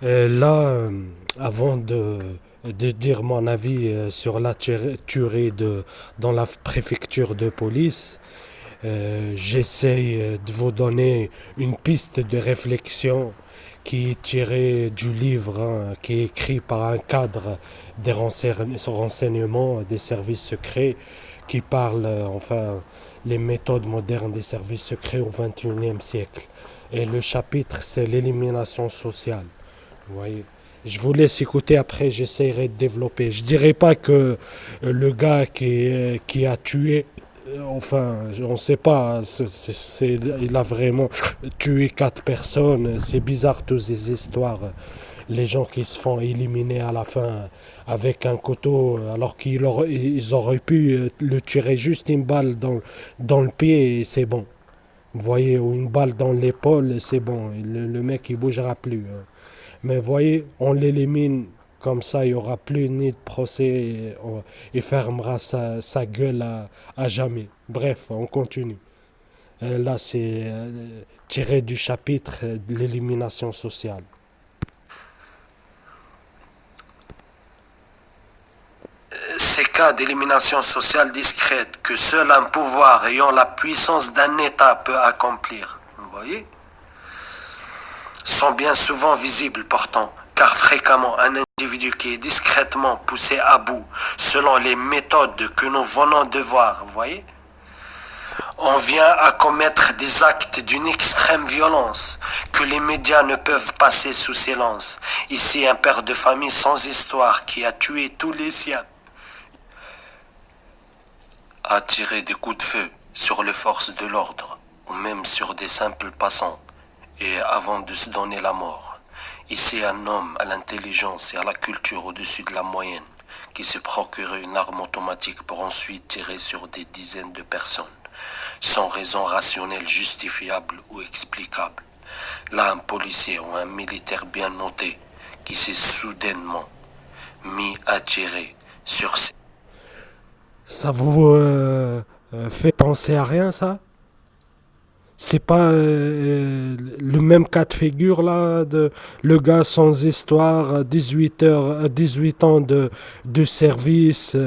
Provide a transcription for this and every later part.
Là, avant de dire mon avis sur la tuerie dans la préfecture de police, j'essaie de vous donner une piste de réflexion qui est tirée du livre qui est écrit par un cadre des renseignements des services secrets qui parle, enfin, les méthodes modernes des services secrets au XXIe siècle. Et le chapitre, c'est l'élimination sociale. Vous voyez. Je vous laisse écouter, après j'essaierai de développer. Je dirais pas que le gars qui a tué, enfin, on ne sait pas, il a vraiment tué quatre personnes. C'est bizarre toutes ces histoires. Les gens qui se font éliminer à la fin avec un couteau, alors ils auraient pu le tirer juste une balle dans le pied et c'est bon. Vous voyez, ou une balle dans l'épaule, c'est bon. Le mec, il bougera plus, hein. Mais voyez, on l'élimine comme ça, il n'y aura plus ni de procès et il fermera sa gueule à jamais. Bref, on continue. Là, c'est tiré du chapitre de l'élimination sociale. Ces cas d'élimination sociale discrète que seul un pouvoir ayant la puissance d'un État peut accomplir, vous voyez, sont bien souvent visibles pourtant, car fréquemment un individu qui est discrètement poussé à bout selon les méthodes que nous venons de voir, vous voyez, on vient à commettre des actes d'une extrême violence que les médias ne peuvent passer sous silence. Ici, un père de famille sans histoire qui a tué tous les siens a tiré des coups de feu sur les forces de l'ordre ou même sur des simples passants et avant de se donner la mort. Ici, un homme à l'intelligence et à la culture au-dessus de la moyenne qui s'est procuré une arme automatique pour ensuite tirer sur des dizaines de personnes sans raison rationnelle justifiable ou explicable. Là, un policier ou un militaire bien noté qui s'est soudainement mis à tirer sur ses... Ça vous fait penser à rien, ça? C'est pas le même cas de figure là de le gars sans histoire, 18 heures, 18 ans de service,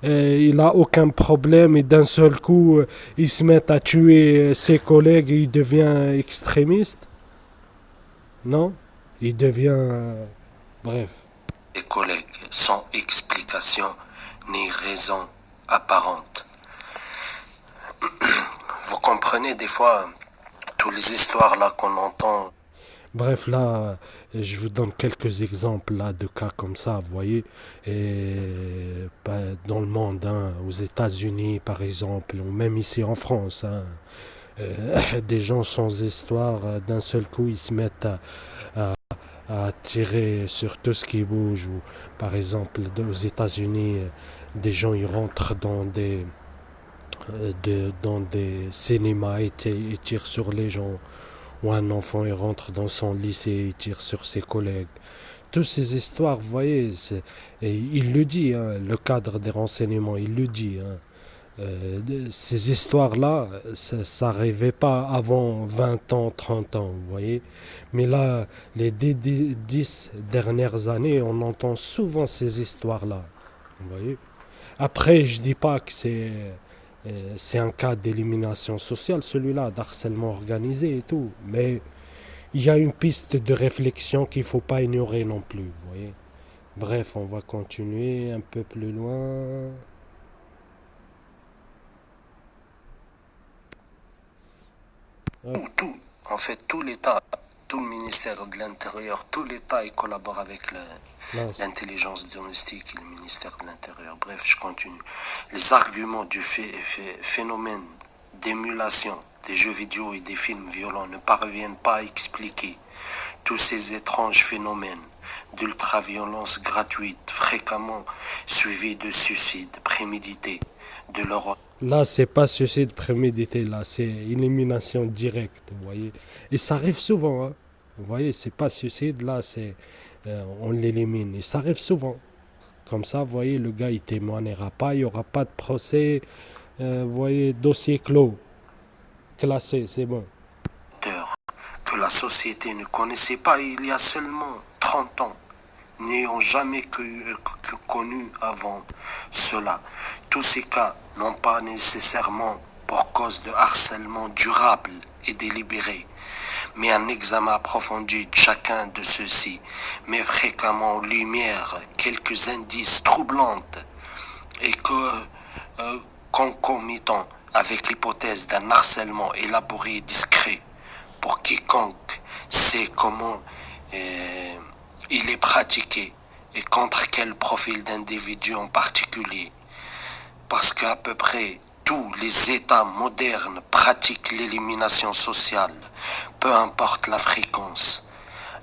il a aucun problème et d'un seul coup il se met à tuer ses collègues et il devient extrémiste? Non? Il devient bref. collègues sans explication ni raison apparente. Vous comprenez des fois toutes les histoires là qu'on entend. Bref, là, je vous donne quelques exemples là, de cas comme ça, vous voyez. Et, dans le monde, hein, aux États-Unis par exemple, ou même ici en France, hein, des gens sans histoire, d'un seul coup, ils se mettent à tirer sur tout ce qui bouge. Ou, par exemple, aux États-Unis, des gens ils rentrent dans des cinémas et tirent sur les gens. Ou un enfant il rentre dans son lycée et tire sur ses collègues. Toutes ces histoires, vous voyez, et il le dit, hein, le cadre des renseignements, il le dit. Hein. Ces histoires-là, ça n'arrivait pas avant 20 ans, 30 ans, vous voyez. Mais là, les 10 dernières années, on entend souvent ces histoires-là, vous voyez. Après, je dis pas que c'est un cas d'élimination sociale, celui-là, d'harcèlement organisé et tout. Mais il y a une piste de réflexion qu'il ne faut pas ignorer non plus, vous voyez. Bref, on va continuer un peu plus loin. Hop. En fait, tout l'État, tout le ministère de l'Intérieur, tout l'État, il collabore avec Là, l'intelligence domestique et le ministère de l'Intérieur. Bref, je continue. Les arguments du phénomène d'émulation des jeux vidéo et des films violents ne parviennent pas à expliquer tous ces étranges phénomènes d'ultraviolence gratuite, fréquemment suivis de suicides prémédités de leur... là c'est pas suicide prémédité, là, c'est élimination directe, vous voyez. Et ça arrive souvent, hein. Vous voyez, c'est pas suicide, là, c'est on l'élimine. Et ça arrive souvent. Comme ça, vous voyez, le gars, il témoignera pas, il n'y aura pas de procès. Vous voyez, dossier clos, classé, c'est bon. que la société ne connaissait pas il y a seulement 30 ans, n'ayant jamais connu avant cela. Tous ces cas n'ont pas nécessairement pour cause de harcèlement durable et délibéré, mais un examen approfondi de chacun de ceux-ci met fréquemment en lumière quelques indices troublants et concomitants avec l'hypothèse d'un harcèlement élaboré et discret pour quiconque sait comment il est pratiqué et contre quel profil d'individu en particulier. Parce qu'à peu près tous les États modernes pratiquent l'élimination sociale, peu importe la fréquence.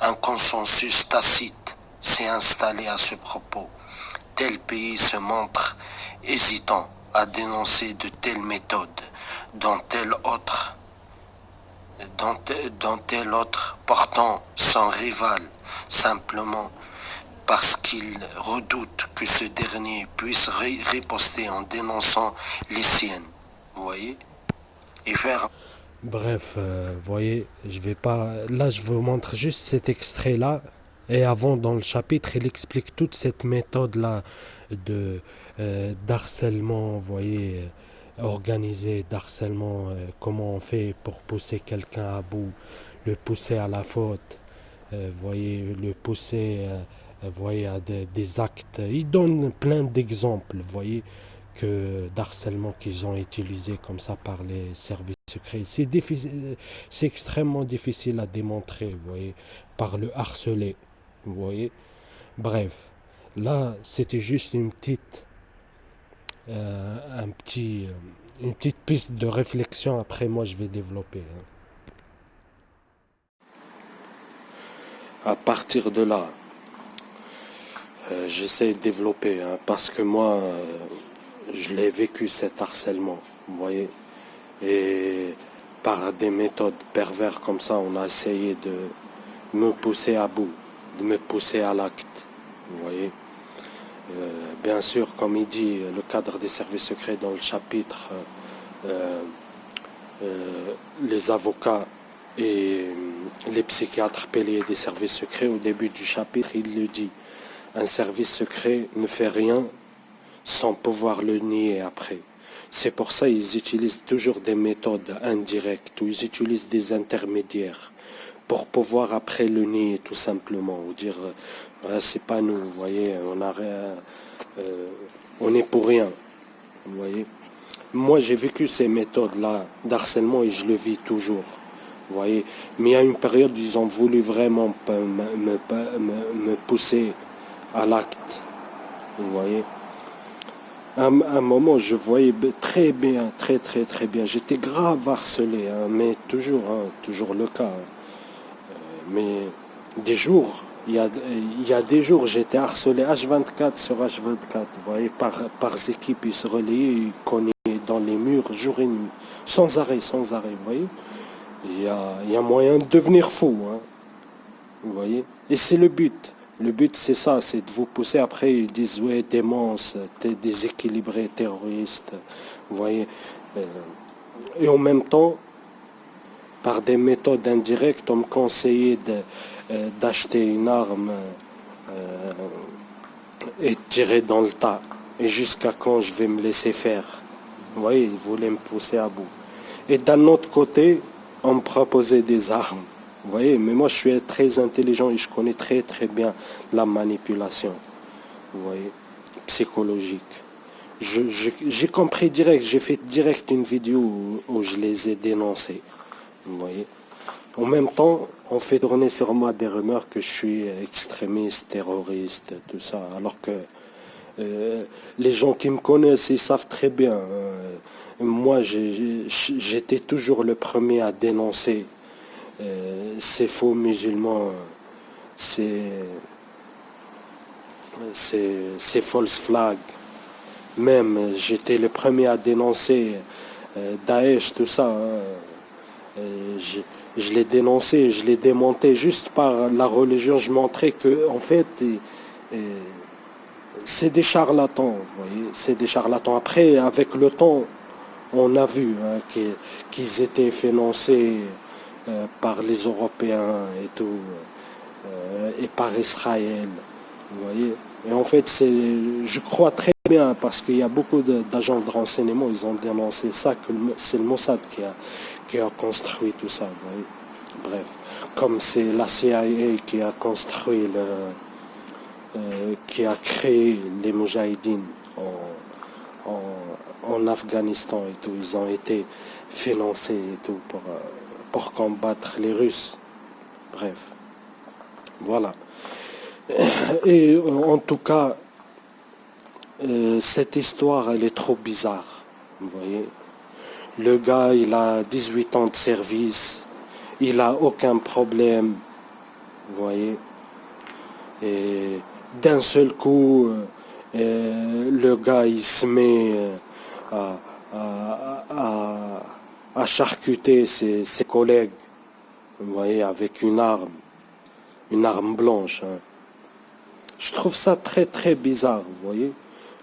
Un consensus tacite s'est installé à ce propos. Tel pays se montre hésitant à dénoncer de telles méthodes, dont tel autre portant son rival, simplement parce qu'il redoute que ce dernier puisse riposter en dénonçant les siennes. Vous voyez? Et faire... Bref, voyez, je vais pas. Là, je vous montre juste cet extrait-là. Et avant, dans le chapitre, il explique toute cette méthode-là de d'harcèlement, vous voyez, organisé, d'harcèlement, comment on fait pour pousser quelqu'un à bout, le pousser à la faute, voyez, le pousser, voyez, à des actes. Il donne plein d'exemples, voyez, d'harcèlement qu'ils ont utilisé comme ça par les services secrets. C'est difficile, c'est extrêmement difficile à démontrer, vous voyez, par le harcelé, vous voyez. Bref, là, c'était juste une petite piste de réflexion. Après, moi, je vais développer. À partir de là, j'essaie de développer, parce que moi, je l'ai vécu cet harcèlement, vous voyez. Et par des méthodes perverses comme ça, on a essayé de me pousser à bout, de me pousser à l'acte, vous voyez. Bien sûr, comme il dit, le cadre des services secrets dans le chapitre, les avocats et les psychiatres payés des services secrets, au début du chapitre, il le dit. Un service secret ne fait rien sans pouvoir le nier après. C'est pour ça qu'ils utilisent toujours des méthodes indirectes ou ils utilisent des intermédiaires pour pouvoir après le nier tout simplement ou dire c'est pas nous, vous voyez, on est pour rien, vous voyez. Moi j'ai vécu ces méthodes-là d'harcèlement et je le vis toujours, vous voyez. Mais il y a une période où ils ont voulu vraiment me pousser à l'acte, vous voyez. À un moment, je voyais très bien, très bien. J'étais grave harcelé, mais toujours le cas. Mais des jours, il y a des jours, j'étais harcelé H24 sur H24, vous voyez, par équipes, ils se relayaient, ils cognaient dans les murs jour et nuit, sans arrêt, vous voyez. Il y a moyen de devenir fou, vous voyez. Et c'est le but. Le but, c'est ça, c'est de vous pousser. Après, ils disent, ouais, démence, t'es déséquilibré, terroriste, vous voyez. Et en même temps, par des méthodes indirectes, on me conseillait d'acheter une arme et de tirer dans le tas. Et jusqu'à quand je vais me laisser faire. Vous voyez, ils voulaient me pousser à bout. Et d'un autre côté, on me proposait des armes. Vous voyez, mais moi je suis très intelligent et je connais très bien la manipulation, vous voyez, psychologique. J'ai compris direct, j'ai fait direct une vidéo où je les ai dénoncés, vous voyez. En même temps, on fait tourner sur moi des rumeurs que je suis extrémiste, terroriste, tout ça, alors que les gens qui me connaissent, ils savent très bien. Moi, j'étais toujours le premier à dénoncer ces faux musulmans, ces false flags. Même j'étais le premier à dénoncer Daesh, tout ça. Je l'ai dénoncé, je l'ai démonté juste par la religion. Je montrais que en fait c'est des charlatans, vous voyez, c'est des charlatans. Après, avec le temps, on a vu qu'ils étaient financés par les Européens et tout. et par Israël. Vous voyez? Et en fait, je crois très bien, parce qu'il y a beaucoup d'agents de renseignement, ils ont dénoncé ça, que c'est le Mossad qui a construit tout ça. Vous voyez? Bref, comme c'est la CIA qui a construit qui a créé les Moudjahidines en Afghanistan et tout. Ils ont été financés et tout pour combattre les Russes. Bref, voilà. Et en tout cas, cette histoire, elle est trop bizarre. Vous voyez, le gars, il a 18 ans de service, il a aucun problème. Vous voyez, et d'un seul coup, le gars, il se met à, à charcuter ses collègues, vous voyez, avec une arme blanche. Hein. Je trouve ça très très bizarre, vous voyez.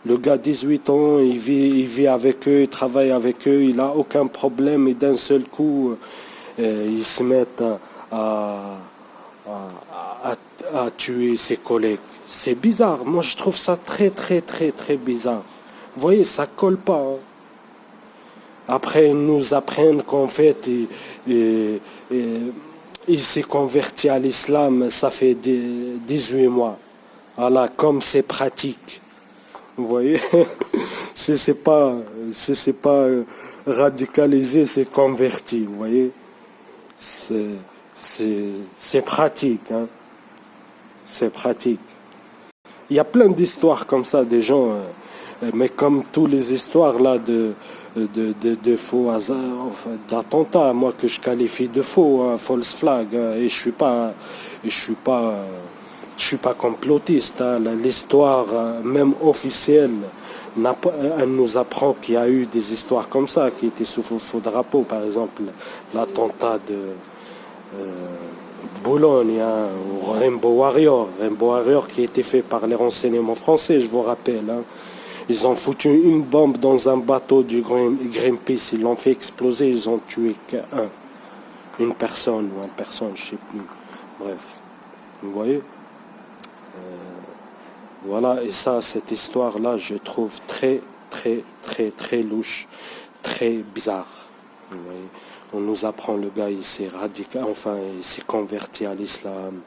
Le gars, 18 ans, il vit avec eux, il travaille avec eux, il n'a aucun problème, et d'un seul coup, ils se mettent à tuer ses collègues. C'est bizarre, moi je trouve ça très très très très bizarre. Vous voyez, ça colle pas. Hein. Après, ils nous apprennent qu'en fait, il s'est converti à l'islam, ça fait 18 mois. Voilà, comme c'est pratique. Vous voyez, c'est pas radicalisé, c'est converti. Vous voyez, c'est pratique. Hein. C'est pratique. Il y a plein d'histoires comme ça, des gens, mais comme toutes les histoires là de faux hasards, enfin, d'attentats, moi que je qualifie de faux, hein, false flag, hein, et je suis pas complotiste. Hein, l'histoire, même officielle, elle nous apprend qu'il y a eu des histoires comme ça qui étaient sous faux drapeau, par exemple l'attentat de Boulogne, hein, ou Rainbow Warrior qui a été fait par les renseignements français, je vous rappelle. Hein. Ils ont foutu une bombe dans un bateau du Greenpeace, ils l'ont fait exploser, ils ont tué une personne ou une personne, je sais plus. Bref, vous voyez. Voilà, et ça, cette histoire-là, je trouve très, très, très, très louche, très bizarre. Vous voyez. On nous apprend, le gars, il s'est radical, enfin, il s'est converti à l'islam.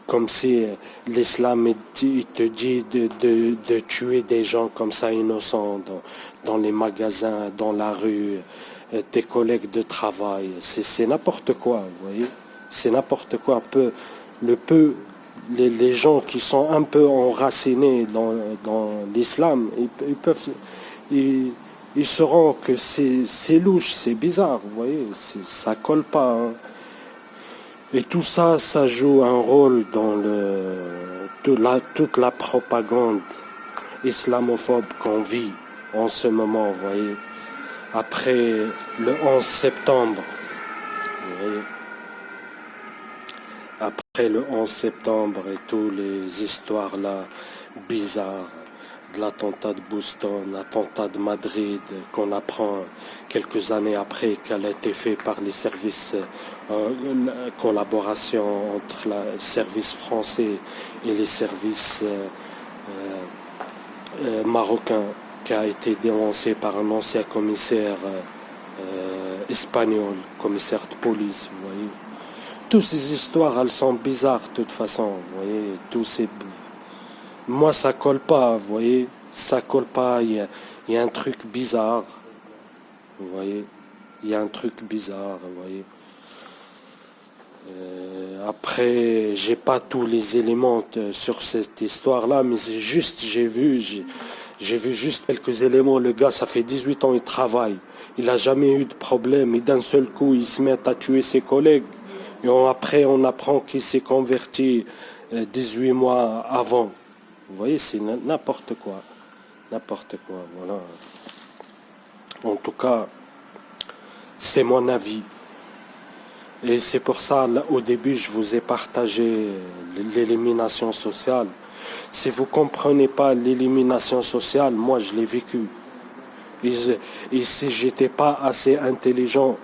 Comme si l'islam, il te dit de tuer des gens comme ça, innocents, dans les magasins, dans la rue, tes collègues de travail. C'est n'importe quoi, vous voyez. C'est n'importe quoi. Les gens qui sont un peu enracinés dans l'islam, ils sauront que c'est louche, c'est bizarre, vous voyez, ça colle pas. Hein. Et tout ça, ça joue un rôle dans toute la propagande islamophobe qu'on vit en ce moment, vous voyez. Après le 11 septembre, vous voyez. Après le 11 septembre et toutes les histoires là bizarres, de l'attentat de Boston, l'attentat de Madrid, qu'on apprend quelques années après qu'elle a été faite par les services, une collaboration entre le service français et les services marocains, qui a été dénoncé par un ancien commissaire espagnol, commissaire de police, vous voyez. Toutes ces histoires, elles sont bizarres de toute façon, vous voyez, moi, ça colle pas, vous voyez. Ça colle pas, il y a un truc bizarre. Vous voyez. Il y a un truc bizarre, vous voyez. Après, j'ai pas tous les éléments sur cette histoire-là, mais c'est juste, j'ai vu juste quelques éléments. Le gars, ça fait 18 ans, il travaille. Il n'a jamais eu de problème. Et d'un seul coup, il se met à tuer ses collègues. Et après, on apprend qu'il s'est converti 18 mois avant. Vous voyez, c'est n'importe quoi. N'importe quoi, voilà. En tout cas, c'est mon avis. Et c'est pour ça, là, au début, je vous ai partagé l'élimination sociale. Si vous ne comprenez pas l'élimination sociale, moi, je l'ai vécu. Et si j'étais pas assez intelligent,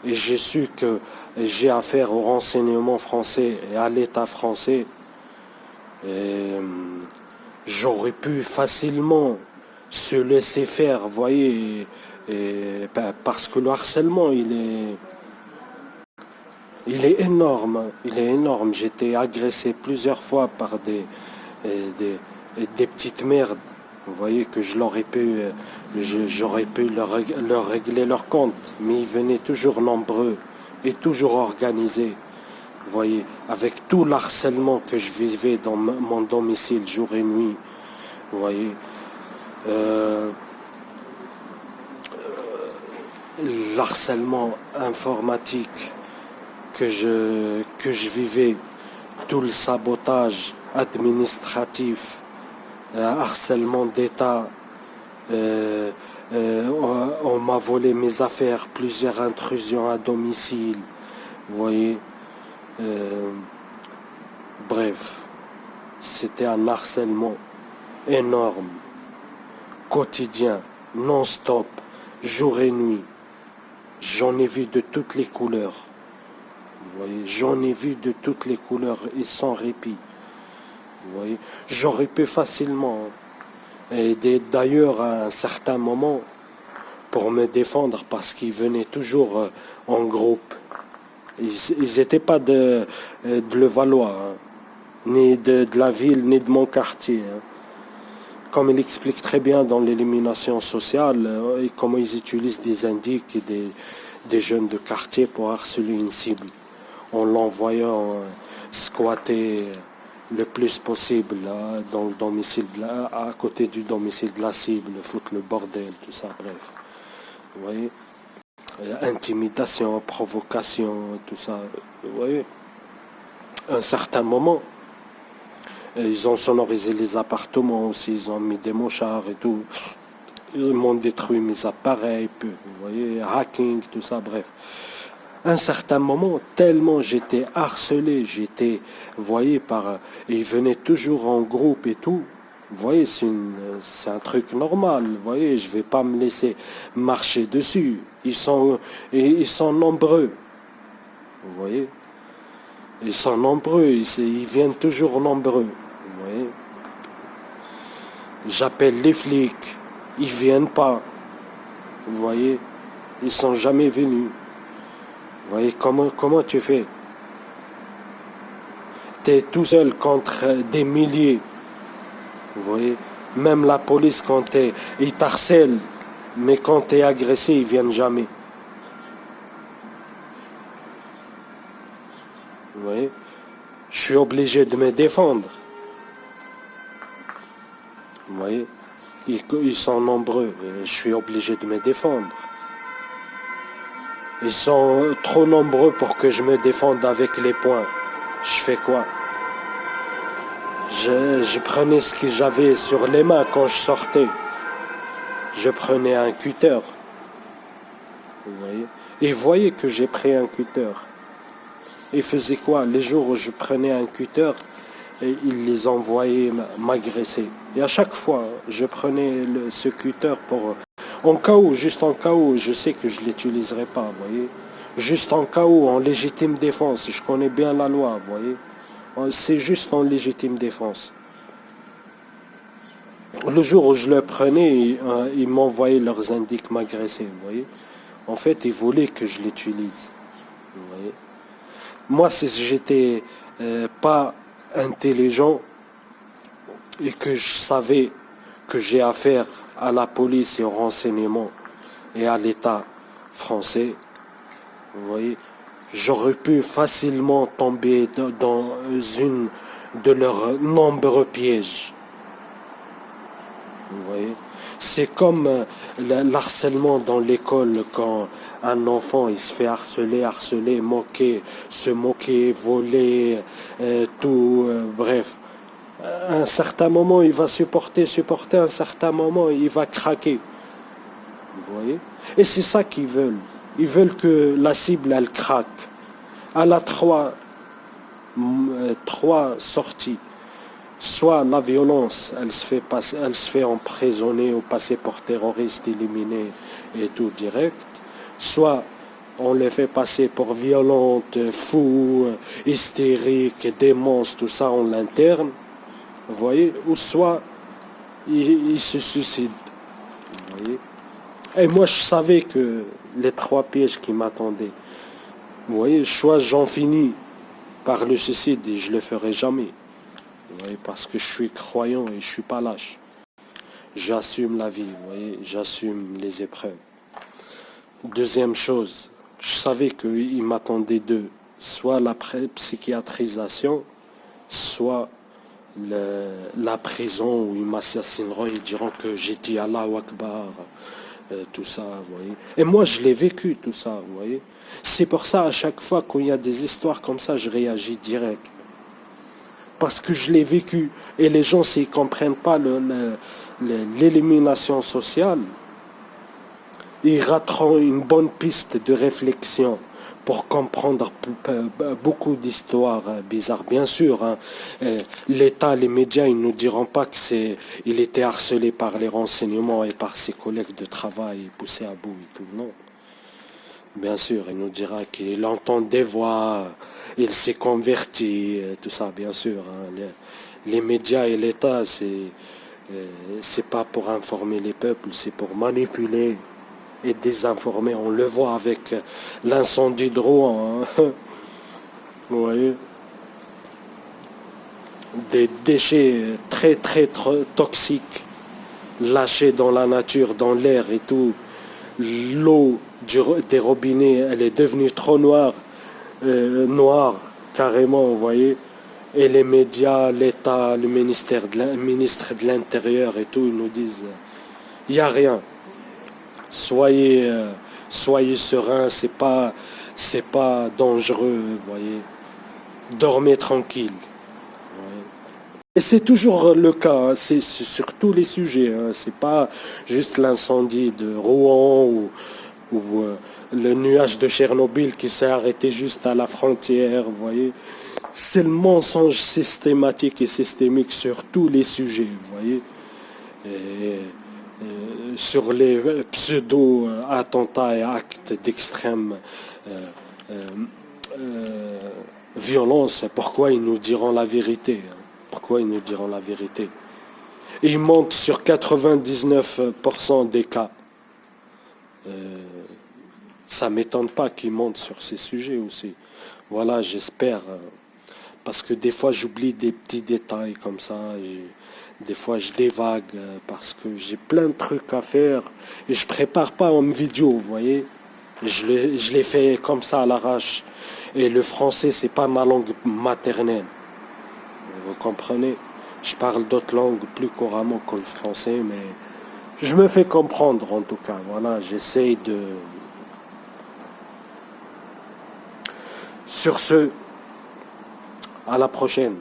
et j'ai su que j'ai affaire au renseignement français et à l'État français, et, j'aurais pu facilement se laisser faire, vous voyez, parce que le harcèlement, il est énorme, il est énorme. J'étais agressé plusieurs fois par des, des petites merdes. Vous voyez que j'aurais pu leur régler leur compte, mais ils venaient toujours nombreux et toujours organisés. Vous voyez, avec tout l'harcèlement que je vivais dans mon domicile jour et nuit, vous voyez, l'harcèlement informatique que je vivais, tout le sabotage administratif, harcèlement d'État, on m'a volé mes affaires, plusieurs intrusions à domicile, vous voyez. Bref, c'était un harcèlement énorme, quotidien, non-stop, jour et nuit. J'en ai vu de toutes les couleurs. Vous voyez, j'en ai vu de toutes les couleurs et sans répit. Vous voyez, j'aurais pu facilement aider d'ailleurs à un certain moment pour me défendre parce qu'ils venaient toujours en groupe. Ils n'étaient pas de Levallois, hein, ni de la ville, ni de mon quartier. Hein. Comme il explique très bien dans l'élimination sociale, et comment ils utilisent des indiques et des jeunes de quartier pour harceler une cible, en l'envoyant squatter le plus possible là, dans le domicile, à côté du domicile de la cible, foutre le bordel, tout ça, bref. Vous voyez, intimidation, provocation, tout ça, vous voyez. À un certain moment, ils ont sonorisé les appartements aussi, ils ont mis des mochards et tout. Ils m'ont détruit mes appareils, vous voyez, hacking, tout ça, bref. À un certain moment, tellement j'étais harcelé, vous voyez, ils venaient toujours en groupe et tout. Vous voyez, c'est un truc normal, vous voyez, je vais pas me laisser marcher dessus. Ils sont nombreux, vous voyez. Ils sont nombreux, ils viennent toujours nombreux, vous voyez. J'appelle les flics, ils viennent pas, vous voyez. Ils sont jamais venus. Vous voyez, comment tu fais? Tu es tout seul contre des milliers. Vous voyez, même la police, ils t'harcèlent, mais quand tu es agressé, ils viennent jamais. Vous voyez, je suis obligé de me défendre. Vous voyez, ils sont nombreux, je suis obligé de me défendre. Ils sont trop nombreux pour que je me défende avec les poings. Je fais quoi? Je prenais ce que j'avais sur les mains quand je sortais. Je prenais un cutter. Vous voyez? Et vous voyez que j'ai pris un cutter. Ils faisaient quoi? Les jours où je prenais un cutter, et ils les envoyaient m'agresser. Et à chaque fois, je prenais ce cutter pour... En cas où, juste en cas où, je sais que je ne l'utiliserai pas, vous voyez. Juste en cas où, en légitime défense, je connais bien la loi, vous voyez. C'est juste en légitime défense. Le jour où je le prenais, ils m'envoyaient leurs indices m'agresser, vous voyez. En fait, ils voulaient que je l'utilise, vous voyez. Moi, si j'étais pas intelligent et que je savais que j'ai affaire à la police et au renseignement et à l'État français, vous voyez, j'aurais pu facilement tomber dans une de leurs nombreux pièges. Vous voyez, c'est comme l'harcèlement dans l'école quand un enfant il se fait harceler, moquer, se moquer, voler, tout, bref. À un certain moment, il va supporter, à un certain moment, il va craquer. Vous voyez? Et c'est ça qu'ils veulent. Ils veulent que la cible, elle craque. Elle a trois sorties. Soit la violence, elle se fait emprisonner ou passer pour terroriste, éliminé et tout direct. Soit On les fait passer pour violentes, fous, hystériques, démence, tout ça, on l'interne. Vous voyez? Ou soit, ils se suicident. Vous voyez? Et moi, je savais que les 3 pièges qui m'attendaient. Vous voyez? Soit j'en finis par le suicide et je le ferai jamais. Vous voyez? Parce que je suis croyant et je suis pas lâche. J'assume la vie, vous voyez? J'assume les épreuves. Deuxième chose, je savais qu'il m'attendait 2. Soit la psychiatrisation, soit la prison où ils m'assassineront, ils diront que j'ai dit Allahu Akbar, tout ça, vous voyez. Et moi, je l'ai vécu, tout ça, vous voyez. C'est pour ça, à chaque fois qu'il y a des histoires comme ça, je réagis direct. Parce que je l'ai vécu. Et les gens, s'ils ne comprennent pas l'élimination sociale, ils rateront une bonne piste de réflexion pour comprendre beaucoup d'histoires bizarres. Bien sûr, hein, l'État, les médias, ils ne nous diront pas il était harcelé par les renseignements et par ses collègues de travail, poussé à bout et tout. Non. Bien sûr, il nous dira qu'il entend des voix, il s'est converti, tout ça, bien sûr. Hein. Les médias et l'État, c'est pas pour informer les peuples, c'est pour manipuler et désinformer. On le voit avec l'incendie de Rouen. Hein. Vous voyez, des déchets très toxiques lâchés dans la nature, dans l'air et tout. L'eau des robinets, elle est devenue trop noire, carrément, vous voyez. Et les médias, l'État, le ministre de l'Intérieur et tout, ils nous disent, il n'y a rien. Soyez serein, c'est pas dangereux, vous voyez. Dormez tranquille. Et c'est toujours le cas, hein. C'est sur tous les sujets. Hein. C'est pas juste l'incendie de Rouen ou le nuage de Tchernobyl qui s'est arrêté juste à la frontière, vous voyez. C'est le mensonge systématique et systémique sur tous les sujets, vous voyez. Sur les pseudo-attentats et actes d'extrême violence, pourquoi ils nous diront la vérité? Pourquoi ils nous diront la vérité? Ils montent sur 99% des cas. Ça ne m'étonne pas qu'ils montent sur ces sujets aussi. Voilà, j'espère. Parce que des fois, j'oublie des petits détails comme ça. Des fois, je dévague parce que j'ai plein de trucs à faire. Et je ne prépare pas en vidéo, vous voyez. Je l'ai fait comme ça à l'arrache. Et le français, c'est pas ma langue maternelle. Vous comprenez? Je parle d'autres langues plus couramment que le français, mais je me fais comprendre en tout cas. Voilà, j'essaye de... Sur ce, à la prochaine.